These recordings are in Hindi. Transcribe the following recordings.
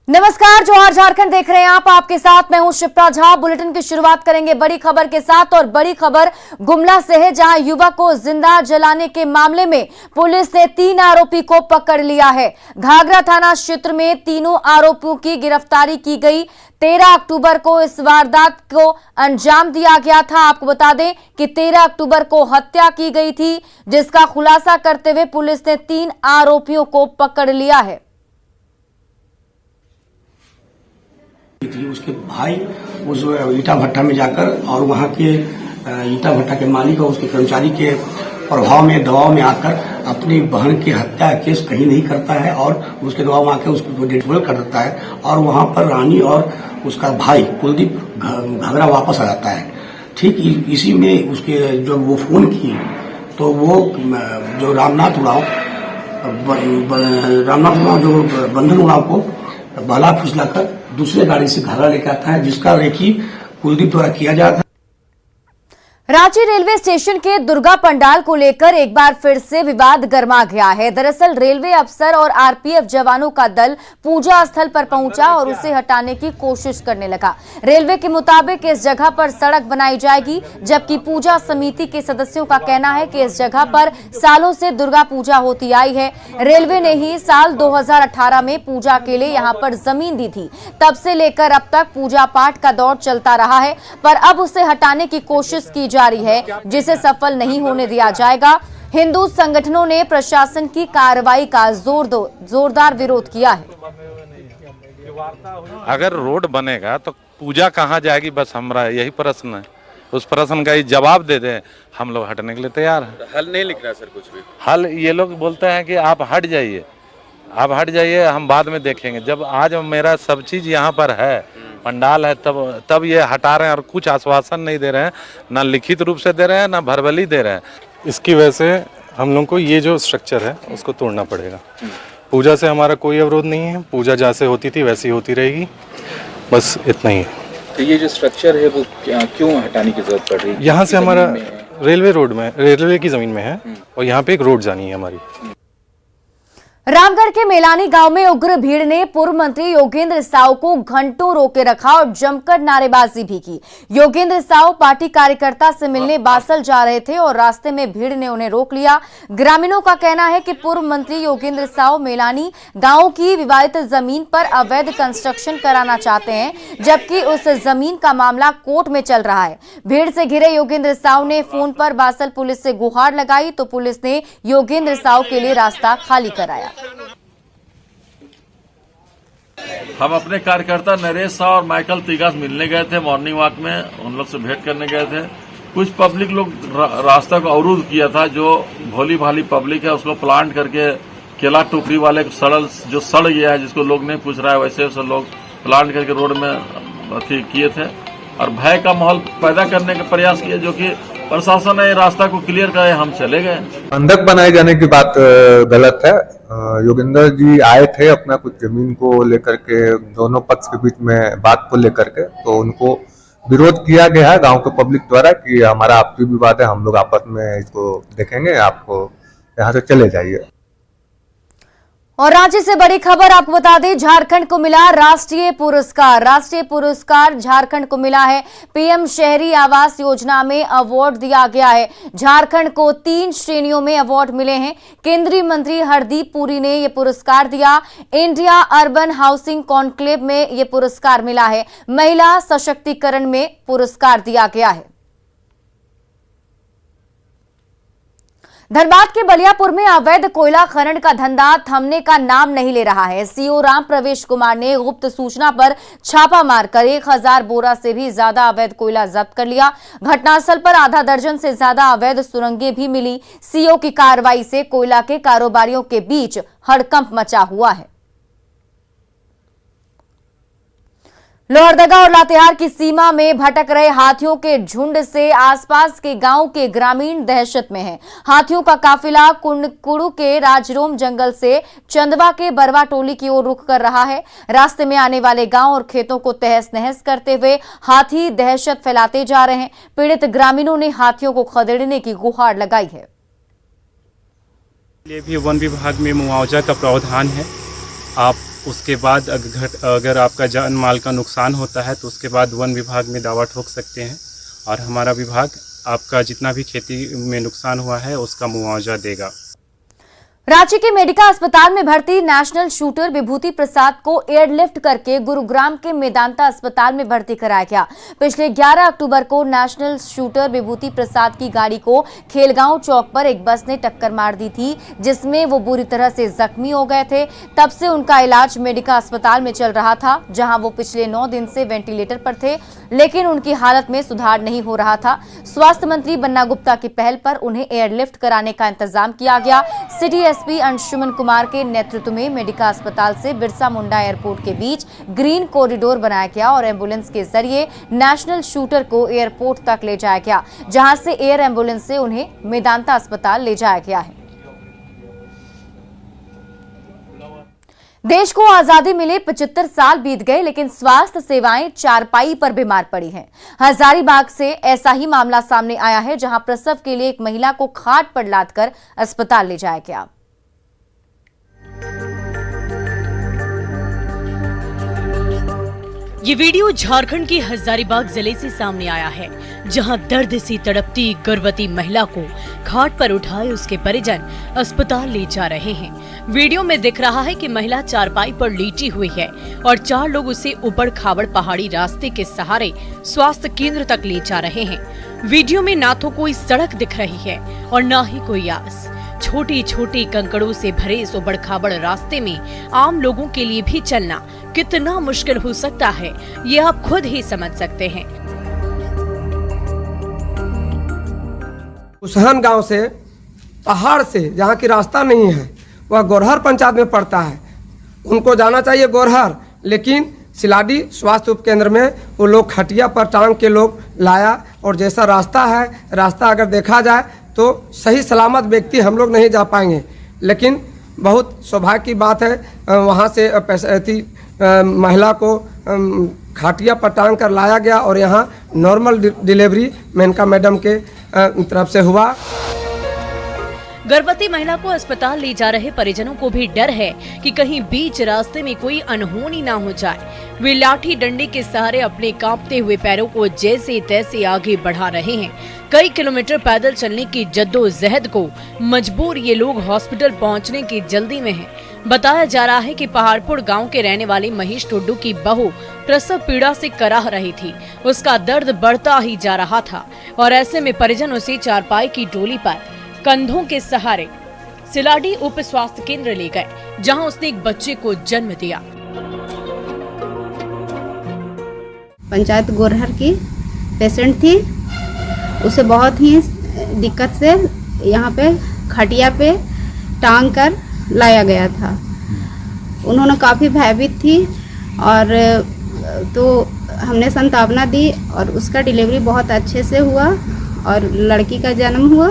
नमस्कार, जोहार झारखंड देख रहे हैं आप। आपके साथ मैं हूं शिप्रा झा। बुलेटिन की शुरुआत करेंगे बड़ी खबर के साथ और बड़ी खबर गुमला से है, जहां युवक को जिंदा जलाने के मामले में पुलिस ने 3 आरोपी को पकड़ लिया है। घाघरा थाना क्षेत्र में तीनों आरोपियों की गिरफ्तारी की गई। 13 अक्टूबर को इस वारदात को अंजाम दिया गया था। आपको बता दें कि 13 अक्टूबर को हत्या की गई थी, जिसका खुलासा करते हुए पुलिस ने 3 आरोपियों को पकड़ लिया है। उसके भाई उस ईटा भट्टा में जाकर और वहां के ईटा भट्टा के मालिक और उसके कर्मचारी के प्रभाव में दबाव में आकर अपनी बहन की हत्या केस कहीं नहीं करता है और उसके दबाव में आकर उसको डिटेल कर देता है और वहां पर रानी और उसका भाई कुलदीप घाघरा वापस आ जाता है। ठीक इसी में उसके जब वो फोन किए तो वो जो रामनाथ उड़ाव जो बंधन उड़ाव को बहला फुसलाकर दूसरे गाड़ी से घाघरा लेकर आता है, जिसका रेकी कुलदीप द्वारा किया जाता है। रांची रेलवे स्टेशन के दुर्गा पंडाल को लेकर एक बार फिर से विवाद गर्मा गया है। दरअसल रेलवे अफसर और आरपीएफ जवानों का दल पूजा स्थल पर पहुंचा और उसे हटाने की कोशिश करने लगा। रेलवे के मुताबिक इस जगह पर सड़क बनाई जाएगी, जबकि पूजा समिति के सदस्यों का कहना है कि इस जगह पर सालों से दुर्गा पूजा होती आई है। रेलवे ने ही साल 2018 में पूजा के लिए यहां पर जमीन दी थी। तब से लेकर अब तक पूजा पाठ का दौर चलता रहा है, पर अब उसे हटाने की कोशिश की जारी है, जिसे सफल नहीं होने दिया जाएगा। हिंदू संगठनों ने प्रशासन की कार्रवाई का जोरदार विरोध किया है। अगर रोड बनेगा तो पूजा कहाँ जाएगी, बस हमारा यही प्रश्न है। उस प्रश्न का जवाब दे दें, हम लोग हटने के लिए तैयार हैं। हल नहीं लिख रहा सर कुछ भी। हल ये लोग बोलते हैं कि आप हट जाइए, आप हट जाइए, हम बाद में देखेंगे। जब आज मेरा सब चीज यहाँ पर है, पंडाल है, तब ये हटा रहे हैं और कुछ आश्वासन नहीं दे रहे हैं, ना लिखित रूप से दे रहे हैं, ना भरबली दे रहे हैं। इसकी वजह से हम लोग को ये जो स्ट्रक्चर है उसको तोड़ना पड़ेगा। पूजा से हमारा कोई अवरोध नहीं है, पूजा जैसे होती थी वैसी होती रहेगी, बस इतना ही है। तो ये जो स्ट्रक्चर है वो क्यों हटाने की जरूरत पड़ रही है? यहाँ से हमारा रेलवे रोड में, रेलवे की जमीन में है और यहाँ पे एक रोड जानी है हमारी। रामगढ़ के मेलानी गांव में उग्र भीड़ ने पूर्व मंत्री योगेंद्र साव को घंटों रोके रखा और जमकर नारेबाजी भी की। योगेंद्र साव पार्टी कार्यकर्ता से मिलने बासल जा रहे थे और रास्ते में भीड़ ने उन्हें रोक लिया। ग्रामीणों का कहना है कि पूर्व मंत्री योगेंद्र साव मेलानी गांव की विवादित जमीन पर अवैध कंस्ट्रक्शन कराना चाहते हैं, जबकि उस जमीन का मामला कोर्ट में चल रहा है। भीड़ से घिरे योगेंद्र साव ने फोन पर बासल पुलिस से गुहार लगाई तो पुलिस ने योगेंद्र साव के लिए रास्ता खाली कराया। हम अपने कार्यकर्ता नरेश शाह और माइकल तिगास मिलने गए थे मॉर्निंग वॉक में, उन लोग से भेंट करने गए थे। कुछ पब्लिक लोग रास्ता को अवरुद्ध किया था, जो भोली भाली पब्लिक है उसको प्लांट करके केला टोकरी वाले जो सड़ गया है, जिसको लोग नहीं पूछ रहा है, वैसे लोग प्लांट करके रोड में अथी किए थे और भय का माहौल पैदा करने का प्रयास किया, जो कि प्रशासन ने रास्ता को क्लियर करे, हम चले गए। बंधक बनाए जाने की बात गलत है। योगेंद्र जी आए थे अपना कुछ जमीन को लेकर के, दोनों पक्ष के बीच में बात को लेकर के, तो उनको विरोध किया गया है गांव के पब्लिक द्वारा कि हमारा आपसी विवाद है, हम लोग आपस में इसको देखेंगे, आपको यहाँ से चले जाइए। और रांची से बड़ी खबर आपको बता दें, झारखंड को मिला राष्ट्रीय पुरस्कार। राष्ट्रीय पुरस्कार झारखंड को मिला है। पीएम शहरी आवास योजना में अवार्ड दिया गया है। झारखंड को 3 श्रेणियों में अवार्ड मिले हैं। केंद्रीय मंत्री हरदीप पुरी ने यह पुरस्कार दिया। इंडिया अर्बन हाउसिंग कॉन्क्लेव में यह पुरस्कार मिला है। महिला सशक्तिकरण में पुरस्कार दिया गया है। धनबाद के बलियापुर में अवैध कोयला खनन का धंधा थमने का नाम नहीं ले रहा है। सीओ राम प्रवेश कुमार ने गुप्त सूचना पर छापा मारकर 1000 बोरा से भी ज्यादा अवैध कोयला जब्त कर लिया। घटनास्थल पर आधा दर्जन से ज्यादा अवैध सुरंगें भी मिली। सीओ की कार्रवाई से कोयला के कारोबारियों के बीच हड़कंप मचा हुआ है। लोहरदगा और लातेहार की सीमा में भटक रहे हाथियों के झुंड से आसपास के गांव के ग्रामीण दहशत में हैं। हाथियों का काफिला कुंडकुड़ू के राजरोम जंगल से चंदवा के बरवा टोली की ओर रुख कर रहा है। रास्ते में आने वाले गांव और खेतों को तहस नहस करते हुए हाथी दहशत फैलाते जा रहे हैं। पीड़ित ग्रामीणों ने हाथियों को खदेड़ने की गुहार लगाई है। ये भी वन विभाग में मुआवजा का प्रावधान है। आप उसके बाद अगर आपका जान माल का नुकसान होता है तो उसके बाद वन विभाग में दावा ठोक सकते हैं और हमारा विभाग आपका जितना भी खेती में नुकसान हुआ है उसका मुआवजा देगा। रांची के मेडिका अस्पताल में भर्ती नेशनल शूटर विभूति प्रसाद को एयरलिफ्ट करके गुरुग्राम के मेदांता अस्पताल में भर्ती कराया गया। पिछले 11 अक्टूबर को नेशनल शूटर विभूति प्रसाद की गाड़ी को खेलगांव चौक पर एक बस ने टक्कर मार दी थी, जिसमें वो बुरी तरह से जख्मी हो गए थे। तब से उनका इलाज मेडिका अस्पताल में चल रहा था, जहां वो पिछले 9 दिन से वेंटिलेटर पर थे, लेकिन उनकी हालत में सुधार नहीं हो रहा था। स्वास्थ्य मंत्री बन्ना गुप्ता की पहल पर उन्हें एयरलिफ्ट कराने का इंतजाम किया गया। सिटी एसपी अंशुमन कुमार के नेतृत्व में मेडिका अस्पताल से बिरसा मुंडा एयरपोर्ट के बीच ग्रीन कॉरिडोर बनाया गया और एम्बुलेंस के जरिए नेशनल शूटर को एयरपोर्ट तक ले जाया गया, जहां से एयर एम्बुलेंस से उन्हें मेदांता अस्पताल ले जाया गया है। देश को आजादी मिले 75 साल बीत गए, लेकिन स्वास्थ्य सेवाएं चारपाई पर बीमार पड़ी हैं। हजारीबाग से ऐसा ही मामला सामने आया है, जहां प्रसव के लिए एक महिला को खाट पर लादकर अस्पताल ले जाया गया। ये वीडियो झारखंड के हजारीबाग जिले से सामने आया है, जहां दर्द से तड़पती गर्भवती महिला को खाट पर उठाए उसके परिजन अस्पताल ले जा रहे हैं। वीडियो में दिख रहा है कि महिला चारपाई पर लेटी हुई है और 4 लोग उसे ऊबड़ खाबड़ पहाड़ी रास्ते के सहारे स्वास्थ्य केंद्र तक ले जा रहे हैं। वीडियो में ना तो कोई सड़क दिख रही है और ना ही कोई आस। छोटी छोटी कंकड़ों से भरे इस उबड़ खाबड़ रास्ते में आम लोगों के लिए भी चलना कितना मुश्किल हो सकता है, ये आप खुद ही समझ सकते हैं। उसहन गांव से पहाड़ से जहाँ की रास्ता नहीं है, वह गोरहर पंचायत में पड़ता है। उनको जाना चाहिए गोरहर, लेकिन सिलाडी स्वास्थ्य उप केंद्र में वो लोग खटिया पर टांग के लोग लाया, और जैसा रास्ता है, रास्ता अगर देखा जाए तो सही सलामत व्यक्ति हम लोग नहीं जा पाएंगे। लेकिन बहुत सौभाग्य की बात है, वहाँ से महिला को खाटिया पर टांग कर लाया गया और यहाँ नॉर्मल डिलीवरी मेनका मैडम के तरफ से हुआ। गर्भवती महिला को अस्पताल ले जा रहे परिजनों को भी डर है कि कहीं बीच रास्ते में कोई अनहोनी ना हो जाए। वे लाठी डंडे के सहारे अपने कांपते हुए पैरों को जैसे तैसे आगे बढ़ा रहे हैं। कई किलोमीटर पैदल चलने की जद्दोजहद को मजबूर ये लोग हॉस्पिटल पहुंचने की जल्दी में हैं। बताया जा रहा है कि पहाड़पुर गांव के रहने वाले महेश टुड्डू की बहू प्रसव पीड़ा से कराह रही थी। उसका दर्द बढ़ता ही जा रहा था और ऐसे में परिजन उसे चारपाई की डोली पर कंधों के सहारे सिलाडी उप स्वास्थ्य केंद्र ले गए, जहां उसने एक बच्चे को जन्म दिया। पंचायत गोरहर की पेशेंट थी, उसे बहुत ही दिक्कत से यहाँ पे खटिया पे टांग कर लाया गया था। उन्होंने काफ़ी भयभीत थी और तो हमने संतावना दी और उसका डिलीवरी बहुत अच्छे से हुआ और लड़की का जन्म हुआ।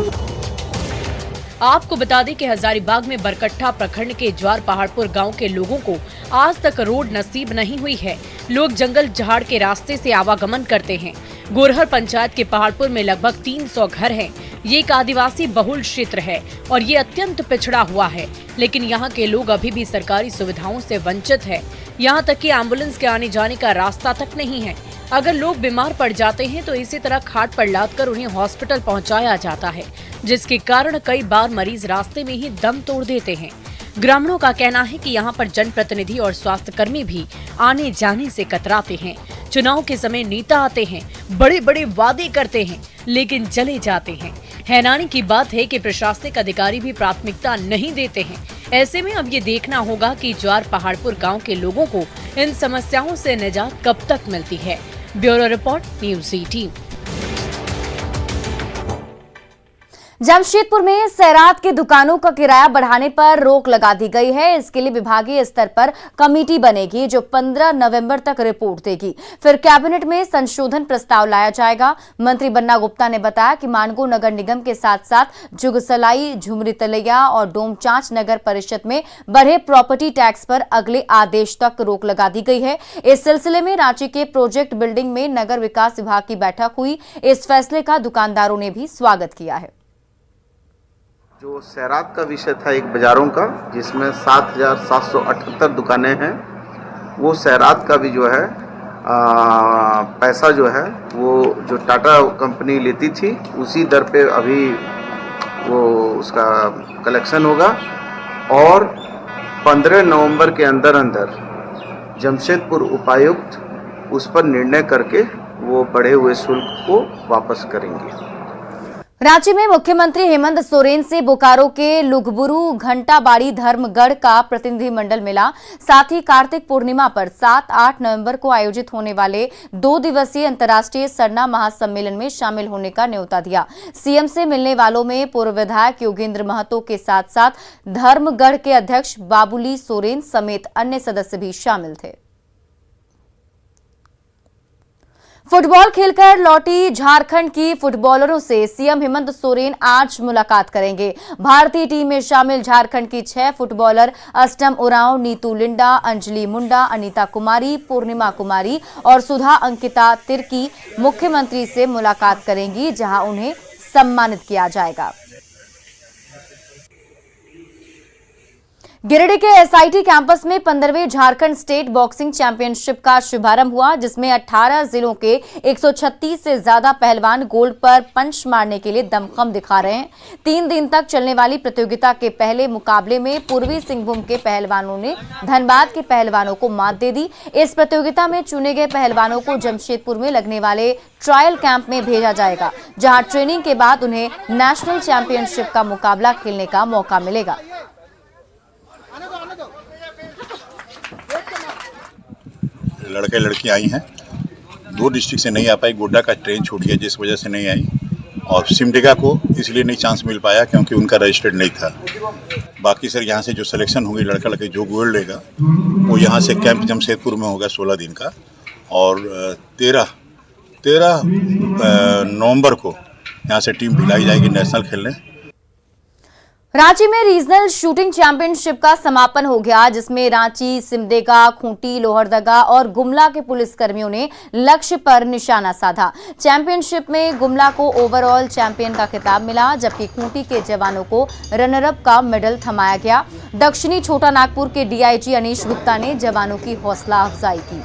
आपको बता दें कि हजारीबाग में बरकट्ठा प्रखंड के ज्वार पहाड़पुर गांव के लोगों को आज तक रोड नसीब नहीं हुई है। लोग जंगल झाड़ के रास्ते से आवागमन करते हैं। गोरहर पंचायत के पहाड़पुर में लगभग 300 घर हैं। ये एक आदिवासी बहुल क्षेत्र है और ये अत्यंत पिछड़ा हुआ है, लेकिन यहाँ के लोग अभी भी सरकारी सुविधाओं से वंचित है। यहाँ तक कि एम्बुलेंस के आने जाने का रास्ता तक नहीं है। अगर लोग बीमार पड़ जाते हैं तो इसी तरह खाट पर लादकर उन्हें हॉस्पिटल पहुंचाया जाता है, जिसके कारण कई बार मरीज रास्ते में ही दम तोड़ देते हैं। ग्रामीणों का कहना है कि यहाँ पर जनप्रतिनिधि और स्वास्थ्य कर्मी भी आने जाने से कतराते हैं। चुनाव के समय नेता आते हैं, बड़े बड़े वादे करते हैं, लेकिन चले जाते हैं। हैरानी की बात है कि प्रशासनिक अधिकारी भी प्राथमिकता नहीं देते हैं। ऐसे में अब ये देखना होगा कि ज्वार पहाड़पुर गांव के लोगों को इन समस्याओं से निजात कब तक मिलती है। Bureau report, news 18। जमशेदपुर में सैरात की दुकानों का किराया बढ़ाने पर रोक लगा दी गई है। इसके लिए विभागीय स्तर पर कमेटी बनेगी जो 15 नवंबर तक रिपोर्ट देगी। फिर कैबिनेट में संशोधन प्रस्ताव लाया जाएगा। मंत्री बन्ना गुप्ता ने बताया कि मानगो नगर निगम के साथ साथ जुगसलाई, झुमरी तलैया और डोमचांच नगर परिषद में बढ़े प्रॉपर्टी टैक्स पर अगले आदेश तक रोक लगा दी गई है। इस सिलसिले में रांची के प्रोजेक्ट बिल्डिंग में नगर विकास विभाग की बैठक हुई। इस फैसले का दुकानदारों ने भी स्वागत किया है। जो सैरात का विषय था एक बाजारों का, जिसमें 7,778 दुकानें हैं वो सैरात का भी जो है पैसा जो है वो जो टाटा कंपनी लेती थी उसी दर पे अभी वो उसका कलेक्शन होगा और 15 नवंबर के अंदर अंदर जमशेदपुर उपायुक्त उस पर निर्णय करके वो बढ़े हुए शुल्क को वापस करेंगे। रांची में मुख्यमंत्री हेमंत सोरेन से बोकारो के लुगबुरु घंटाबाड़ी धर्मगढ़ का प्रतिनिधिमंडल मिला। साथ ही कार्तिक पूर्णिमा पर 7-8 नवंबर को आयोजित होने वाले 2 दिवसीय अंतर्राष्ट्रीय सरना महासम्मेलन में शामिल होने का न्योता दिया। सीएम से मिलने वालों में पूर्व विधायक योगेंद्र महतो के साथ साथ धर्मगढ़ के अध्यक्ष बाबुली सोरेन समेत अन्य सदस्य भी शामिल थे। फुटबॉल खेलकर लौटी झारखंड की फुटबॉलरों से सीएम हेमंत सोरेन आज मुलाकात करेंगे। भारतीय टीम में शामिल झारखंड की 6 फुटबॉलर अष्टम उरांव, नीतू लिंडा, अंजलि मुंडा, अनीता कुमारी, पूर्णिमा कुमारी और सुधा अंकिता तिर्की मुख्यमंत्री से मुलाकात करेंगी, जहां उन्हें सम्मानित किया जाएगा। गिरिडीह के एसआईटी कैंपस में 15वें झारखंड स्टेट बॉक्सिंग चैंपियनशिप का शुभारंभ हुआ, जिसमें 18 जिलों के 136 से ज्यादा पहलवान गोल्ड पर पंच मारने के लिए दमखम दिखा रहे हैं। 3 दिन तक चलने वाली प्रतियोगिता के पहले मुकाबले में पूर्वी सिंहभूम के पहलवानों ने धनबाद के पहलवानों को मात दे दी। इस प्रतियोगिता में चुने गए पहलवानों को जमशेदपुर में लगने वाले ट्रायल कैंप में भेजा जाएगा, जहां ट्रेनिंग के बाद उन्हें नेशनल चैंपियनशिप का मुकाबला खेलने का मौका मिलेगा। लड़के लड़की आई हैं, 2 डिस्ट्रिक्ट से नहीं आ पाई। गोड्डा का ट्रेन छूट गया जिस वजह से नहीं आई, और सिमडेगा को इसलिए नहीं चांस मिल पाया क्योंकि उनका रजिस्टर्ड नहीं था। बाकी सर यहाँ से जो सिलेक्शन होगी लड़का लड़के जो गोल्ड लेगा वो यहाँ से कैंप जमशेदपुर में होगा 16 दिन का, और 13 नवंबर को यहाँ से टीम भिलाई जाएगी नेशनल खेलने। रांची में रीजनल शूटिंग चैंपियनशिप का समापन हो गया, जिसमें रांची, सिमडेगा, खूंटी, लोहरदगा और गुमला के पुलिसकर्मियों ने लक्ष्य पर निशाना साधा। चैंपियनशिप में गुमला को ओवरऑल चैंपियन का खिताब मिला, जबकि खूंटी के जवानों को रनरअप का मेडल थमाया गया। दक्षिणी छोटा नागपुर के डीआईजी अनीश गुप्ता ने जवानों की हौसला अफजाई की।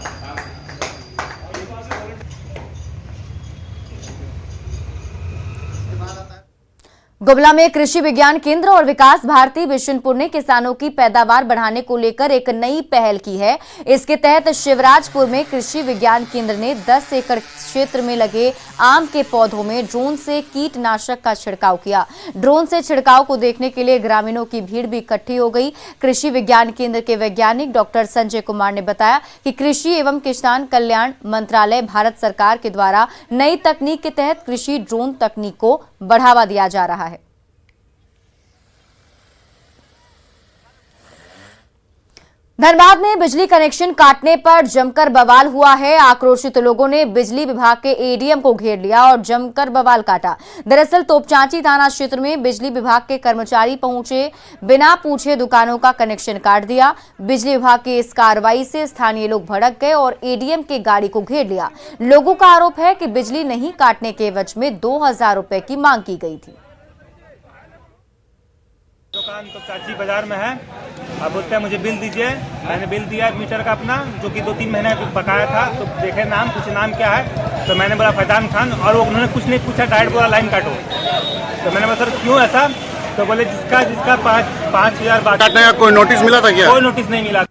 गुमला में कृषि विज्ञान केंद्र और विकास भारती बिशुनपुर ने किसानों की पैदावार बढ़ाने को लेकर एक नई पहल की है। इसके तहत शिवराजपुर में कृषि विज्ञान केंद्र ने 10 एकड़ क्षेत्र में लगे आम के पौधों में ड्रोन से कीटनाशक का छिड़काव किया। ड्रोन से छिड़काव को देखने के लिए ग्रामीणों की भीड़ भी इकट्ठी हो गई। कृषि विज्ञान केंद्र के वैज्ञानिक डॉक्टर संजय कुमार ने बताया कि कृषि एवं किसान कल्याण मंत्रालय भारत सरकार के द्वारा नई तकनीक के तहत कृषि ड्रोन तकनीक को बढ़ावा दिया जा रहा है। धनबाद में बिजली कनेक्शन काटने पर जमकर बवाल हुआ है। आक्रोशित लोगों ने बिजली विभाग के एडीएम को घेर लिया और जमकर बवाल काटा। दरअसल तोपचांची थाना क्षेत्र में बिजली विभाग के कर्मचारी पहुंचे, बिना पूछे दुकानों का कनेक्शन काट दिया। बिजली विभाग की इस कार्रवाई से स्थानीय लोग भड़क गए और एडीएम की गाड़ी को घेर लिया। लोगों का आरोप है कि बिजली नहीं काटने के एवज में 2000 रुपए की मांग की गई थी। दुकान तो चाची बाजार में है। अब बोलते हैं मुझे बिल दीजिए। मैंने बिल दिया मीटर का अपना, जो कि 2-3 महीने बकाया था। तो देखे नाम, पूछे नाम क्या है, तो मैंने बोला फैजान खान, और उन्होंने कुछ नहीं पूछा, डायरेक्ट बोला लाइन काटो। तो मैंने बोला सर क्यों ऐसा? तो बोले जिसका 5,000 काटने का कोई नोटिस मिला था क्या? कोई नोटिस नहीं मिला।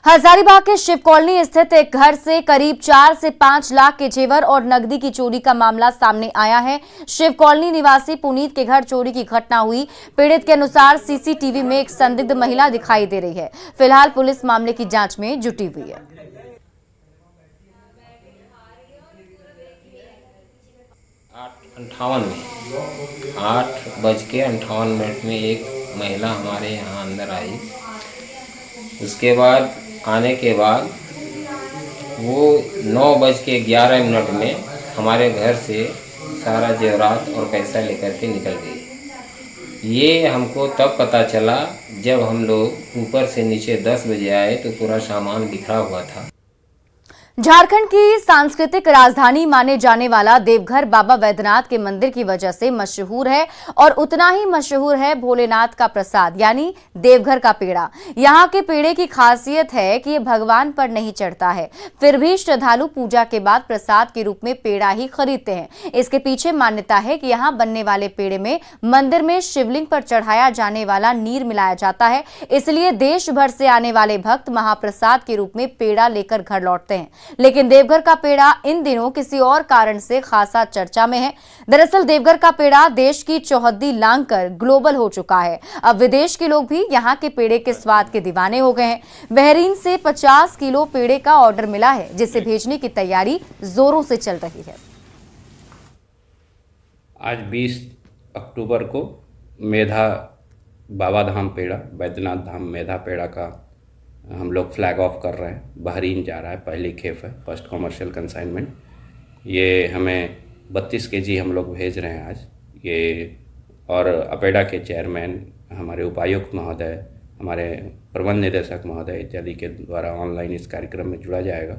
हजारीबाग के शिव कॉलोनी स्थित एक घर से करीब 4 से 5 लाख के जेवर और नकदी की चोरी का मामला सामने आया है। शिव कॉलोनी निवासी पुनीत के घर चोरी की घटना हुई। पीड़ित के अनुसार सीसीटीवी में एक संदिग्ध महिला दिखाई दे रही है। फिलहाल पुलिस मामले की जांच में जुटी हुई है। 8:58 में एक महिला हमारे यहाँ अंदर आई। उसके बाद आने के बाद वो 9:11 में हमारे घर से सारा जेवरात और पैसा लेकर के निकल गई। ये हमको तब पता चला जब हम लोग ऊपर से नीचे 10 बजे आए तो पूरा सामान बिखरा हुआ था। झारखंड की सांस्कृतिक राजधानी माने जाने वाला देवघर बाबा वैद्यनाथ के मंदिर की वजह से मशहूर है और उतना ही मशहूर है भोलेनाथ का प्रसाद यानी देवघर का पेड़ा। यहाँ के पेड़े की खासियत है कि ये भगवान पर नहीं चढ़ता है, फिर भी श्रद्धालु पूजा के बाद प्रसाद के रूप में पेड़ा ही खरीदते हैं। इसके पीछे मान्यता है कि यहाँ बनने वाले पेड़े में मंदिर में शिवलिंग पर चढ़ाया जाने वाला नीर मिलाया जाता है, इसलिए देश भर से आने वाले भक्त महाप्रसाद के रूप में पेड़ा लेकर घर लौटते हैं। लेकिन देवघर का पेड़ा इन दिनों किसी और कारण से खासा चर्चा में है। दरअसल देवघर का पेड़ा देश की चौहद्दी लांघकर ग्लोबल हो चुका है। अब विदेश के लोग भी यहाँ के पेड़े के स्वाद के दीवाने हो गए हैं। बहरीन से 50 किलो पेड़े का ऑर्डर मिला है, जिसे भेजने की तैयारी जोरों से चल रही है। आज 20 अक्टूबर को मेधा बाबा धाम पेड़ा, बैद्यनाथ धाम मेधा पेड़ा का हम लोग फ्लैग ऑफ कर रहे हैं। बहरीन जा रहा है, पहली खेप है, फर्स्ट कमर्शियल कंसाइनमेंट। ये हमें 32 केजी हम लोग भेज रहे हैं आज। ये और अपेडा के चेयरमैन, हमारे उपायुक्त महोदय, हमारे प्रबंध निदेशक महोदय इत्यादि के द्वारा ऑनलाइन इस कार्यक्रम में जुड़ा जाएगा।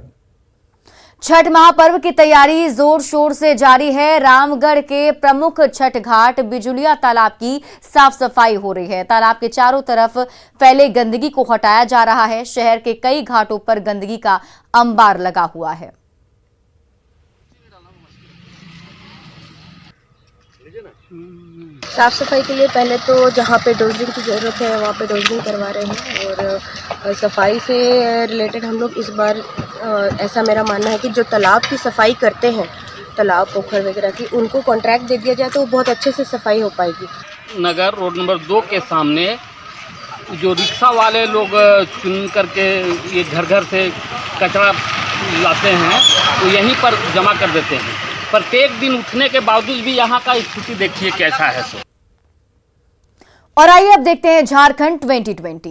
छठ महापर्व की तैयारी जोर शोर से जारी है। रामगढ़ के प्रमुख छठ घाट बिजुलिया तालाब की साफ सफाई हो रही है। तालाब के चारों तरफ फैले गंदगी को हटाया जा रहा है। शहर के कई घाटों पर गंदगी का अंबार लगा हुआ है। साफ सफाई के लिए पहले तो जहाँ पे डोजरिंग की ज़रूरत है वहाँ पे डोजरिंग करवा रहे हैं, और सफाई से रिलेटेड हम लोग इस बार ऐसा मेरा मानना है कि जो तालाब की सफाई करते हैं, तालाब पोखर वगैरह की, उनको कॉन्ट्रैक्ट दे दिया जाए तो बहुत अच्छे से सफाई हो पाएगी। नगर रोड नंबर 2 के सामने जो रिक्शा वाले लोग चुन करके ये घर घर से कचरा लाते हैं तो यहीं पर जमा कर देते हैं। प्रत्येक दिन उठने के बावजूद भी यहाँ का स्थिति देखिए कैसा है। और आइए अब देखते हैं झारखंड 2020।